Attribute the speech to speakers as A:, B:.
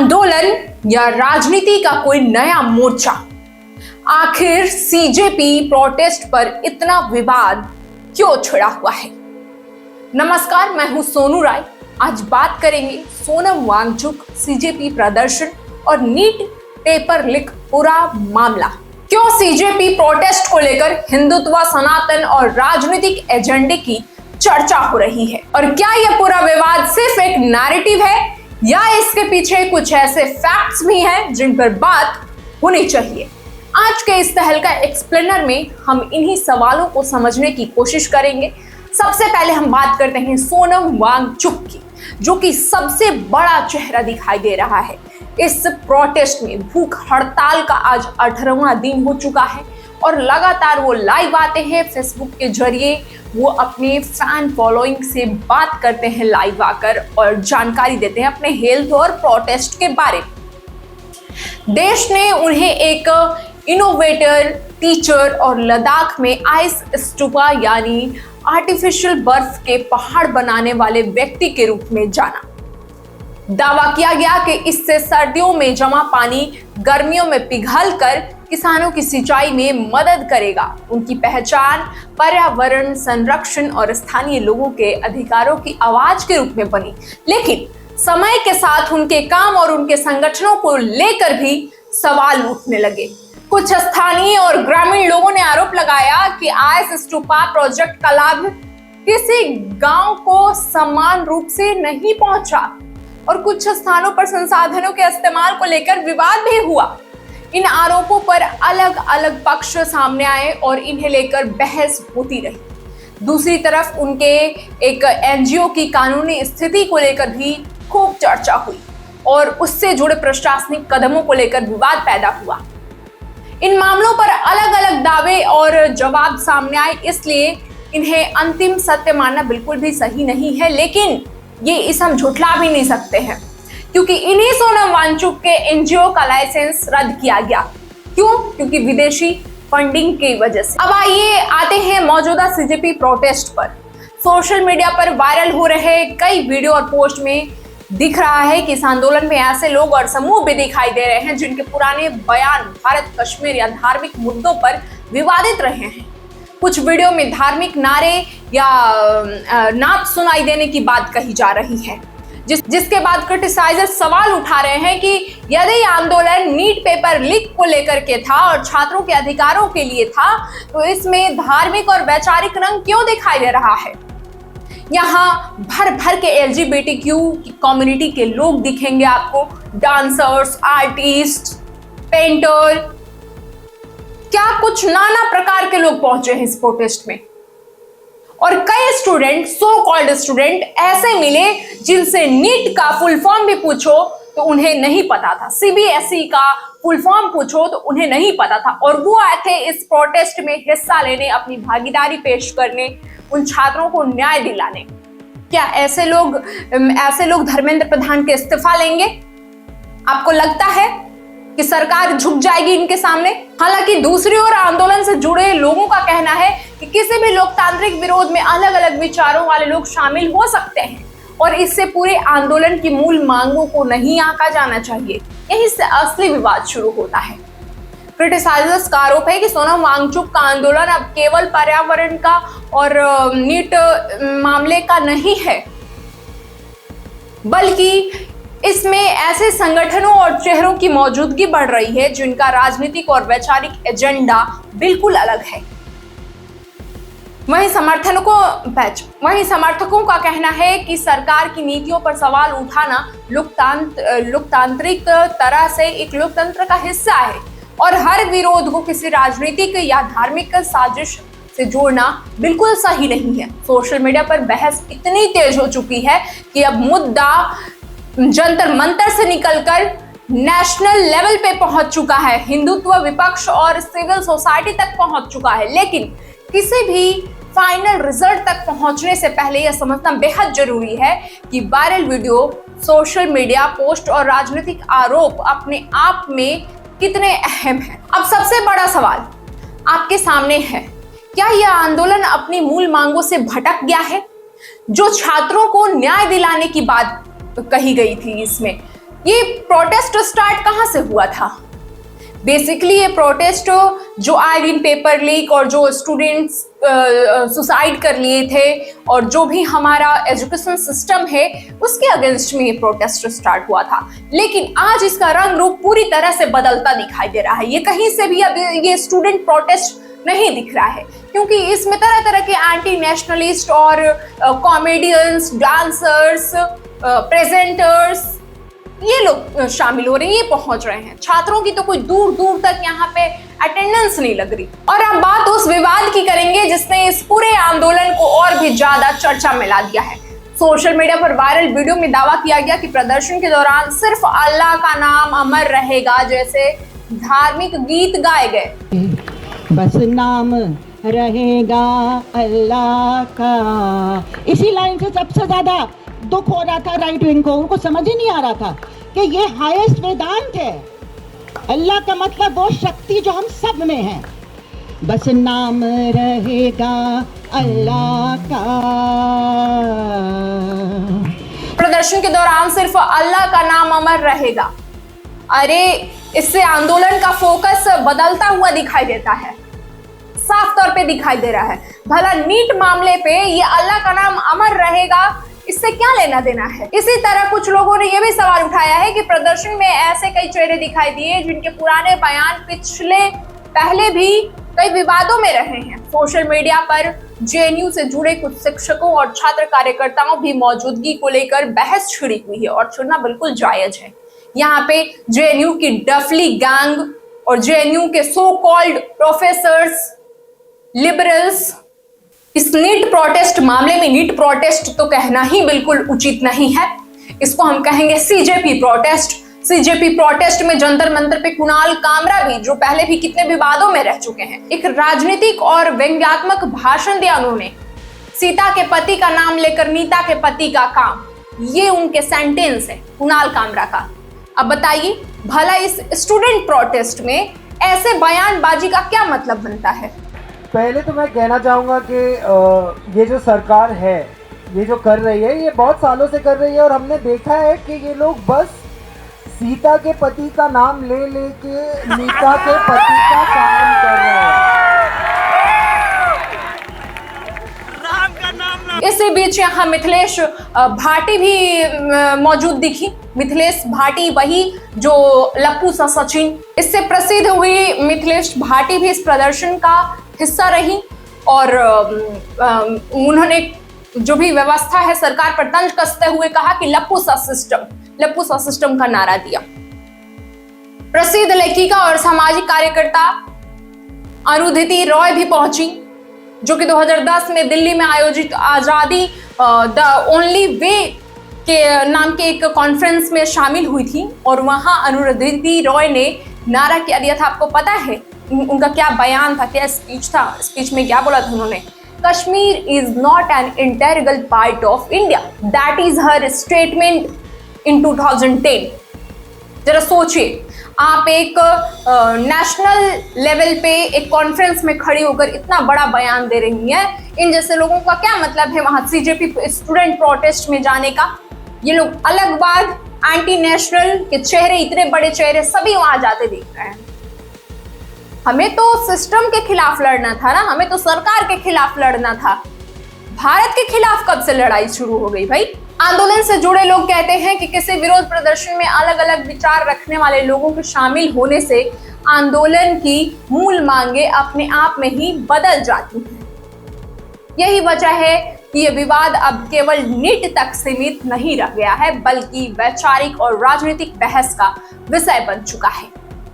A: आंदोलन या राजनीति का कोई नया मोर्चा? आखिर सीजेपी प्रोटेस्ट पर इतना विवाद क्यों छिड़ा हुआ है? नमस्कार, मैं हूं सोनू राय। आज बात करेंगे सोनम वांगचुक, सीजेपी प्रदर्शन और नीट पेपर लीक पूरा मामला। क्यों सीजेपी प्रोटेस्ट को लेकर हिंदुत्व, सनातन और राजनीतिक एजेंडे की चर्चा हो रही है, और क्या यह पूरा विवाद सिर्फ एक नैरेटिव है या इसके पीछे कुछ ऐसे फैक्ट्स भी हैं जिन पर बात होनी चाहिए। आज के इस तहलका एक्सप्लेनर में हम इन्हीं सवालों को समझने की कोशिश करेंगे। सबसे पहले हम बात करते हैं सोनम वांगचुक की, जो कि सबसे बड़ा चेहरा दिखाई दे रहा है इस प्रोटेस्ट में। भूख हड़ताल का आज 18वां दिन हो चुका है और लगातार वो लाइव आते हैं फेसबुक के जरिए। वो अपने फैन फॉलोइंग से बात करते हैं लाइव आकर और जानकारी देते हैं अपने हेल्थ और प्रोटेस्ट के बारे में। देश ने उन्हें एक इनोवेटर, टीचर और लद्दाख में आइस स्तूपा यानी आर्टिफिशियल बर्फ के पहाड़ बनाने वाले व्यक्ति के रूप में जाना। दावा किया गया कि इससे सर्दियों में जमा पानी गर्मियों में पिघलकर किसानों की सिंचाई में मदद करेगा। उनकी पहचान पर्यावरण संरक्षण और स्थानीय लोगों के अधिकारों की आवाज के रूप में बनी, लेकिन समय के साथ उनके काम और उनके संगठनों को लेकर भी सवाल उठने लगे। कुछ स्थानीय और ग्रामीण लोगों ने आरोप लगाया कि आइस स्तूपा प्रोजेक्ट का लाभ किसी गांव को समान रूप से नहीं पहुंचा और कुछ स्थानों पर संसाधनों के इस्तेमाल को लेकर विवाद भी हुआ। इन आरोपों पर अलग अलग पक्ष सामने आए और इन्हें लेकर बहस होती रही। दूसरी तरफ उनके एक एनजीओ की कानूनी स्थिति को लेकर भी खूब चर्चा हुई और उससे जुड़े प्रशासनिक कदमों को लेकर विवाद पैदा हुआ। इन मामलों पर अलग अलग दावे और जवाब सामने आए, इसलिए इन्हें अंतिम सत्य मानना बिल्कुल भी सही नहीं है, लेकिन ये इसे हम झुठला भी नहीं सकते हैं क्योंकि इन्हीं सोनम वांगचुक के एनजीओ का लाइसेंस रद्द किया गया। क्यों? क्योंकि विदेशी फंडिंग की वजह से। अब आइए आते हैं मौजूदा सीजेपी प्रोटेस्ट पर। सोशल मीडिया पर वायरल हो रहे कई वीडियो और पोस्ट में दिख रहा है कि इस आंदोलन में ऐसे लोग और समूह भी दिखाई दे रहे हैं जिनके पुराने बयान भारत, कश्मीर या धार्मिक मुद्दों पर विवादित रहे हैं। कुछ वीडियो में धार्मिक नारे या नात सुनाई देने की बात कही जा रही है, जिसके बाद क्रिटिसाइजर सवाल उठा रहे हैं कि यदि आंदोलन नीट पेपर लीक को लेकर के था और छात्रों के अधिकारों के लिए था, तो इसमें धार्मिक और वैचारिक रंग क्यों दिखाई दे रहा है। यहाँ भर भर के LGBTQ कम्युनिटी के लोग दिखेंगे आपको, डांसर्स, आर्टिस्ट, पेंटर, क्या कुछ नाना प्रकार के लोग पहुंचे हैं इस प्रोटेस्ट में। और कई स्टूडेंट, सो कॉल्ड स्टूडेंट ऐसे मिले जिनसे नीट का फुल फॉर्म भी पूछो तो उन्हें नहीं पता था, CBSE का फुल फॉर्म पूछो तो उन्हें नहीं पता था, और वो आए थे इस प्रोटेस्ट में हिस्सा लेने, अपनी भागीदारी पेश करने, उन छात्रों को न्याय दिलाने। क्या ऐसे लोग धर्मेंद्र प्रधान के इस्तीफा लेंगे? आपको लगता है कि सरकार झुक जाएगी इनके सामने? हालांकि दूसरी ओर आंदोलन से जुड़े लोगों का कहना है कि किसी भी लोकतांत्रिक विरोध में अलग अलग विचारों वाले लोग शामिल हो सकते हैं और इससे पूरे आंदोलन की मूल मांगों को नहीं आंका जाना चाहिए। यहीं से असली विवाद शुरू होता है। क्रिटिसाइजर्स का आरोप है कि सोनम वांगचुक का आंदोलन अब केवल पर्यावरण का और नीट मामले का नहीं है, बल्कि इसमें ऐसे संगठनों और चेहरों की मौजूदगी बढ़ रही है जिनका राजनीतिक और वैचारिक एजेंडा बिल्कुल अलग है। वहीं समर्थकों का कहना है कि सरकार की नीतियों पर सवाल उठाना लोकतांत्रिक तरह से एक लोकतंत्र का हिस्सा है और हर विरोध को किसी राजनीतिक या धार्मिक साजिश से जोड़ना बिल्कुल सही नहीं है। सोशल मीडिया पर बहस इतनी तेज हो चुकी है कि अब मुद्दा जंतर मंतर से निकलकर नेशनल लेवल पे पहुंच चुका है, हिंदुत्व, विपक्ष और सिविल सोसाइटी तक पहुंच चुका है। लेकिन किसी भी फाइनल रिजल्ट तक पहुंचने से पहले यह समझना बेहद जरूरी है कि viral video, social media post और राजनीतिक आरोप अपने आप में कितने अहम हैं। अब सबसे बड़ा सवाल आपके सामने है, क्या यह आंदोलन अपनी मूल मांगों से भटक गया है? जो छात्रों को न्याय दिलाने की बात कही गई थी इसमें, ये प्रोटेस्ट स्टार्ट कहां से हुआ था? बेसिकली ये प्रोटेस्ट जो आईरिन पेपर लीक और जो स्टूडेंट्स सुसाइड कर लिए थे और जो भी हमारा एजुकेशन सिस्टम है उसके अगेंस्ट में ये प्रोटेस्ट स्टार्ट हुआ था। लेकिन आज इसका रंग रूप पूरी तरह से बदलता दिखाई दे रहा है। ये कहीं से भी अब ये स्टूडेंट प्रोटेस्ट नहीं दिख रहा है, क्योंकि इसमें तरह तरह के एंटी नेशनलिस्ट और कॉमेडियंस, डांसर्स, प्रेजेंटर्स ये लोग शामिल हो रहे हैं, ये पहुंच रहे हैं। छात्रों की तो कोई दूर दूर तक यहाँ पे अटेंडेंस नहीं लग रही। और अब बात उस विवाद की करेंगे जिसने इस पूरे आंदोलन को और भी ज्यादा चर्चा में ला दिया है। सोशल मीडिया पर वायरल वीडियो में दावा किया गया कि प्रदर्शन के दौरान सिर्फ अल्लाह का नाम अमर रहेगा जैसे धार्मिक गीत गाए गए।
B: बस नाम रहेगा अल्लाह का, इसी लाइन से सबसे ज्यादा दुख हो रहा था राइट विंग को। उनको समझ ही नहीं आ रहा था कि ये हाईएस्ट वेदांत है। अल्लाह का मतलब वो शक्ति जो हम सब में है। बस नाम रहेगा अल्लाह का।
A: प्रदर्शन के दौरान सिर्फ अल्लाह का नाम अमर रहेगा। अरे इससे आंदोलन का फोकस बदलता हुआ दिखाई देता है, साफ तौर पे दिखाई दे रहा है। भला नीट मामले पे ये अल्लाह का नाम अमर रहेगा, इससे क्या लेना देना है? इसी तरह कुछ लोगों ने यह भी सवाल उठाया है कि प्रदर्शन में ऐसे कई चेहरे दिखाई दिए जिनके पुराने बयान पहले भी कई विवादों में रहे हैं। सोशल मीडिया पर जेएनयू से जुड़े कुछ शिक्षकों और छात्र कार्यकर्ताओं की मौजूदगी को लेकर बहस छिड़ी हुई है और छिड़ना बिल्कुल जायज है। यहाँ पे जेएनयू की डफली गैंग और जेएनयू के सो कॉल्ड प्रोफेसर्स, लिबरल्स इस नीट प्रोटेस्ट मामले में, नीट प्रोटेस्ट तो कहना ही बिल्कुल उचित नहीं है, इसको हम कहेंगे सीजेपी प्रोटेस्ट। सीजेपी प्रोटेस्ट में जंतर मंतर पे कुणाल कामरा भी, जो पहले भी कितने विवादों में रह चुके हैं, एक राजनीतिक और व्यंग्यात्मक भाषण दिया उन्होंने। सीता के पति का नाम लेकर नीता के पति का काम, ये उनके सेंटेंस है कुणाल कामरा का। अब बताइए भला इस स्टूडेंट प्रोटेस्ट में ऐसे बयानबाजी का क्या मतलब बनता है?
C: पहले तो मैं कहना चाहूँगा कि ये जो सरकार है, ये जो कर रही है, ये बहुत सालों से कर रही है और हमने देखा है कि ये लोग बस सीता के पति का नाम ले लेके नीता के पति का काम कर रहे हैं।
A: इसी बीच यहाँ मिथिलेश भाटी भी मौजूद दिखी। मिथिलेश भाटी वही जो लप्पू सा सचिन, इससे प्रसिद्ध हुई मिथिलेश भाटी भी इस प्रदर्शन का हिस्सा रही और उन्होंने जो भी व्यवस्था है सरकार पर तंज कसते हुए कहा कि लप्पू सा सिस्टम का नारा दिया। प्रसिद्ध लेखिका और सामाजिक कार्यकर्ता अरुंधति रॉय भी पहुंची, जो कि 2010 में दिल्ली में आयोजित आजादी द ओनली वे के नाम के एक कॉन्फ्रेंस में शामिल हुई थी और वहां अरुंधति रॉय ने नारा क्या दिया था आपको पता है? उनका क्या बयान था, क्या स्पीच था? स्पीच में क्या बोला था उन्होंने? Kashmir is not an integral part of India, that is her statement in 2010। जरा सोचिए, आप एक नेशनल लेवल पे एक कॉन्फ्रेंस में खड़ी होकर इतना बड़ा बयान दे रही हैं। इन जैसे लोगों का क्या मतलब है वहां सीजेपी स्टूडेंट प्रोटेस्ट में जाने का? ये लोग अलगवाद, एंटी नेशनल के चेहरे, इतने बड़े चेहरे सभी वहां जाते दिख रहे हैं। हमें तो सिस्टम के खिलाफ लड़ना था ना, हमें तो सरकार के खिलाफ लड़ना था। भारत के खिलाफ कब से लड़ाई शुरू हो गई भाई? आंदोलन से जुड़े लोग कहते हैं कि किसी विरोध प्रदर्शन में अलग अलग विचार रखने वाले लोगों के शामिल होने से आंदोलन की मूल मांगे अपने आप में ही बदल जाती हैं। यही वजह है कि ये विवाद अब केवल नीट तक सीमित नहीं रह गया है, बल्कि वैचारिक और राजनीतिक बहस का विषय बन चुका है।